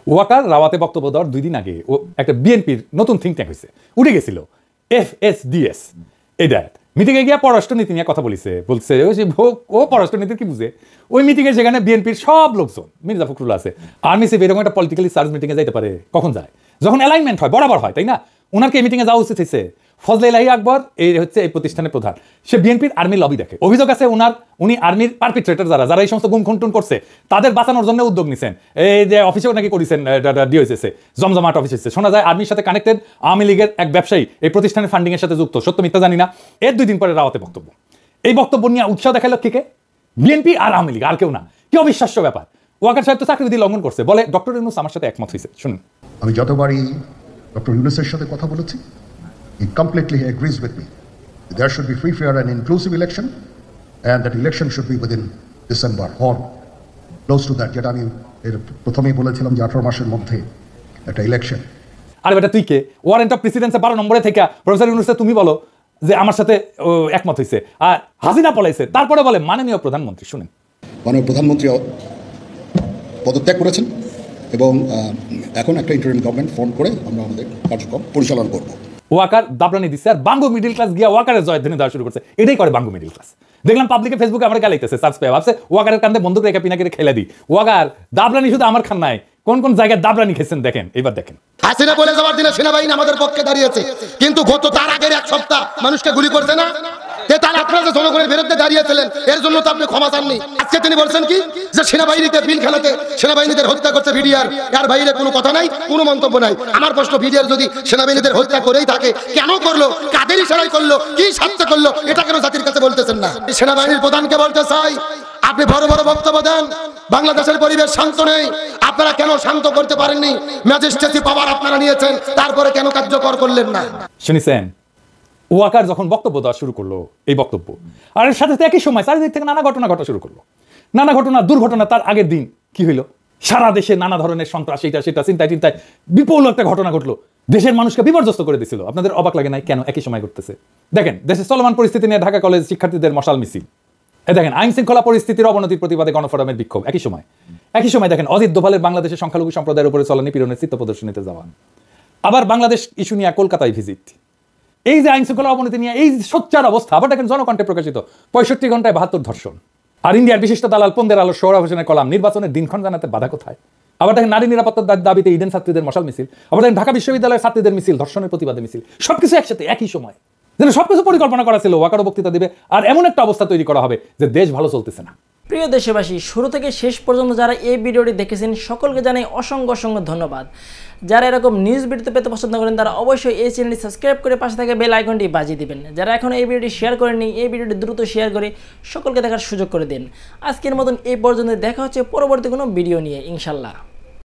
ওয়াকার রাওয়াতে বক্তব্য দেওয়ার 2 দিন আগে ও একটা বিএনপির নতুন থিঙ্ক ট্যাঙ্ক হয়েছে, উঠে গেছিল FSDS। এটা মিটিংয়ে গিয়ে পররাষ্ট্রনীতি নিয়ে কথা বলছে ও পররাষ্ট্রনীতির কি বুঝে। ওই মিটিংয়ে সেখানে বিএনপির সব লোকজন, মির্জা ফখরুল আছে, আর্মি চিফ, এরকম একটা পলিটিক্যালি চার্জ মিটিংয়ে যাইতে পারে? কখন যায়? যখন অ্যালাইনমেন্ট হয়, বরাবর হয়, তাই না? ওনাকে এই মিটিংয়ে যাওয়া উচিত হয়েছে। ফজলে ইলাহি আকবর এই হচ্ছে এই প্রতিষ্ঠানের প্রধান, সে বিএনপির আর্মি লবি দেখে। অভিযোগ আছে উনি আর্মির পারপিট্রেটর যারা এই সমস্ত গুম খুনটুন করছে তাদের বাঁচানোর জন্য উদ্যোগ নিছেন। এই যে অফিসেও নাকি করেছেন ডিওএসএসে, জমজমাট অফিস হচ্ছে, শোনা যায় আর্মির সাথে কানেক্টেড আওয়ামী লীগের এক ব্যবসায়ী এই প্রতিষ্ঠানের ফান্ডিং এর সাথে যুক্ত। সত্য মিথ্যা জানি না। এর 2 দিন পরে রাওয়াতে বক্তব্য। এই বক্তব্য নিয়ে উৎসাহ দেখালো কে? বিএনপি আর আওয়ামী লীগ, আর কেউ না। কি অবিশ্বাস্য ব্যাপার। ওয়াকার সাহেব তো চাকরিবিধি লঙ্ঘন করছে বলে ডক্টর ইউনূস আমার সাথে একমত হয়েছে। শুনুন, আমি যতবারই ডক্টর ইউনূসের সাথে কথা বলেছি, he completely agrees with me. There should be free, fair and inclusive election, and that election should be within December or close to that. যেটা আমি প্রথমেই বলেছিলাম যে 18 মাসের মধ্যে একটা ইলেকশন। আরে বেটা তুই কে? ওয়ারেন্ট অফ প্রেসিডেন্সে 12 নম্বরে থেকে প্রফেসর ইউনূস তুমি বলো যে আমার সাথে একমত হয়েছে, আর হাসিনা পলাইছে, তারপরে বলে মাননীয় প্রধানমন্ত্রী। শুনেন, মাননীয় প্রধানমন্ত্রী পদত্যাগ করেছেন এবং এখন একটা ইন্টারিম গভর্নমেন্ট ফর্ম করে আমরা আমাদের কার্যক্রম পরিচালনা করব। ওয়াকার দাবরানি দিচ্ছে, আর বাঙ্গু মিডিল ক্লাস গিয়া ওয়াকারের জয়ধ্বনি দেওয়া শুরু করছে। এটাই করে বাঙ্গু মিডিল ক্লাস। দেখলাম পাবলিকে ফেসবুকে আমরা গালাইতেছে, সার্চ পেয়ে ভাবছে ওয়াকারের কান্দে বন্দুক রেখে পিনাকে খেলে দিই। ওয়াকার দাবরানি শুধু আমার খান নাই, কোন কোন জায়গায় দাবরানি খেয়েছেন দেখেন, এবার দেখেন। হাসিনা বলে যাওয়ার দিনে সেনাবাহিনী আমাদের পক্ষে দাঁড়িয়েছে, কিন্তু গত তার আগের 1 সপ্তাহ মানুষকে গুলি করছে না? তাহলে আপনারা যে জনগণের বিরুদ্ধে দাঁড়িয়েছিলেন এর জন্য তো আপনি ক্ষমা চাননি। আজকে তিনি বলছেন কি যে সেনাবাহিনীতে বিল খেলাতে সেনাবাহিনীদের হত্যা করছে বিডিআর, এর বাইরে কোনো কথা নাই, কোনো মন্তব্য নাই। আমার প্রশ্ন, বিডিআর যদি সেনাবাহিনীদের হত্যা করেই থাকে কেন করলো, কাদের ইশারায় করলো, কি স্বার্থে করলো, এটা কেন জাতির কাছে বলতেছেন না? সেনাবাহিনীর প্রধানকে বলতে চাই, আপনি বড় বড় বক্তব্য দেন, বাংলাদেশের পরিবেশ শান্ত নেই, আপনারা কেন শান্ত করতে পারেননি? ম্যাজিস্ট্রেসি পাওয়ার আপনারা নিয়েছেন, তারপরে কেন কার্যকর করলেন না? শুনেছেন ওয়াকার যখন বক্তব্য দেওয়া শুরু করলো, এই বক্তব্য আর এর সাথে একই সময় চারিদিক থেকে নানা ঘটনা ঘটা শুরু করলো। নানা ঘটনা, দুর্ঘটনা। তার আগের দিন কি হইলো? সারা দেশে নানা ধরনের সন্ত্রাস, এটা সেটা চিন্তায় বিপুল একটা ঘটনা ঘটলো, দেশের মানুষকে বিপর্যস্ত করে দিছিল। আপনাদের অবাক লাগে নাই কেন একই সময় ঘটতেছে? দেখেন, দেশের চলমান পরিস্থিতি নিয়ে ঢাকা কলেজ শিক্ষার্থীদের মশাল মিছিল। দেখেন, আইন শৃঙ্খলা পরিস্থিতির অবনতির প্রতিবাদে গণফোরামের বিক্ষোভ। একই সময় দেখেন অজিত দোভালের বাংলাদেশের সংখ্যালঘু সম্প্রদায়ের উপরে চলা নিপীড়নের চিত্র প্রদর্শনীতে যাওয়া। আবার বাংলাদেশ ইস্যু নিয়ে কলকাতায় ভিজিট। এই যে আইন শৃঙ্খলা অবনতি নিয়ে এই সোচ্চার অবস্থা। আবার দেখেন জনকণ্ঠে প্রকাশিত 65 ঘন্টায় 72 ধর্ষণ। আর ইন্ডিয়ার বিশিষ্ট দালাল পন্দের আলো সোহরাব হোসেনের কলাম, নির্বাচনের দিনক্ষণ জানাতে বাধা কোথায়? আবার দেখেন নারী নিরাপত্তার দাবিতে ইডেন ছাত্রীদের মশাল মিছিল। আবার দেখেন ঢাকা বিশ্ববিদ্যালয়ের ছাত্রীদের মিছিল, ধর্ষণের প্রতিবাদে মিছিল। সবকিছু একসাথে একই সময়, যেন সবকিছু পরিকল্পনা করা ছিল। ওয়াকারও বক্তৃতা দিবে আর এমন একটা অবস্থা তৈরি করা হবে যে দেশ ভালো চলতেছে না। প্রিয় দেশবাসী, শুরু থেকে শেষ পর্যন্ত যারা এই ভিডিওটি দেখেছেন সকলকে জানাই অসংখ্য ধন্যবাদ। যারা এরকম নিউজ ভিডিও পেতে পছন্দ করেন তারা অবশ্যই এই চ্যানেলটি সাবস্ক্রাইব করে পাশে থাকা বেল আইকনটি বাজিয়ে দিবেন। যারা এখন এই ভিডিওটি শেয়ার করেননি, এই ভিডিওটি দ্রুত শেয়ার করে সকলকে দেখার সুযোগ করে দিন। আজকের মতন এই পর্যন্ত, দেখা হচ্ছে পরবর্তী কোনো ভিডিও নিয়ে ইনশাল্লাহ।